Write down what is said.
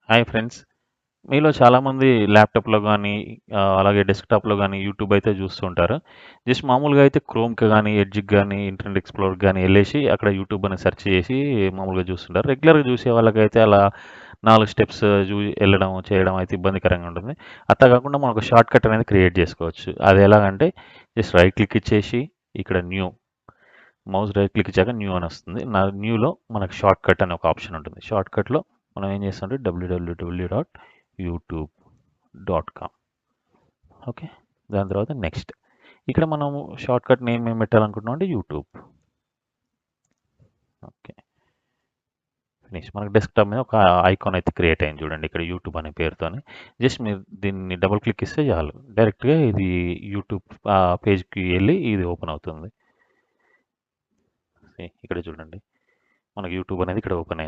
Hi friends. మీలో చాలామంది ల్యాప్‌టాప్‌లో గానీ, అలాగే డెస్క్‌టాప్‌లో గానీ యూట్యూబ్ అయితే చూస్తూ ఉంటారు. జస్ట్ మామూలుగా అయితే క్రోమ్‌కి గానీ, ఎడ్జ్‌కి గానీ, ఇంటర్నెట్ ఎక్స్‌ప్లోరర్‌కి గానీ ఎళ్ళేసి అక్కడ యూట్యూబ్ అని సెర్చ్ చేసి మామూలుగా చూస్తుంటారు. రెగ్యులర్‌గా చూసే వాళ్ళకైతే అలా 4 స్టెప్స్ ఎళ్ళడం, చేయడం అయితే ఇబ్బందికరంగా ఉంటుంది. అట్లా కాకుండా మనం ఒక షార్ట్‌కట్ అనేది క్రియేట్ చేసుకోవచ్చు. అది ఎలాగంటే జస్ట్ రైట్ క్లిక్ ఇచ్చేసి ఇక్కడ మౌస్ రైట్ క్లిక్ ఇచ్చాక న్యూ అని వస్తుంది. న్యూలో మనకు షార్ట్‌కట్ అనే ఒక ఆప్షన్ ఉంటుంది. షార్ట్‌కట్‌లో మనం ఏం చేస్తామంటే www.youtube.com. ఓకే. దాని తర్వాత నెక్స్ట్. ఇక్కడ మనం షార్ట్‌కట్ నేమ్ ఏం పెట్టాలనుకుంటున్నాం అంటే యూట్యూబ్. ఓకే. ఫినిష్. మనకు డెస్క్‌టాప్ మీద ఒక ఐకాన్ అయితే క్రియేట్ అయింది చూడండి. ఇక్కడ యూట్యూబ్ అనే పేరుతోని. జస్ట్ మీరు దీన్ని డబుల్ క్లిక్ ఇస్తే చాలు. డైరెక్ట్‌గా ఇది యూట్యూబ్ పేజ్‌కి ఎళ్ళి ఇది ఓపెన్ అవుతుంది. ఇక్కడ చూడండి. మనకు యూట్యూబ్ అనేది ఇక్కడ ఓపెన్ అయింది.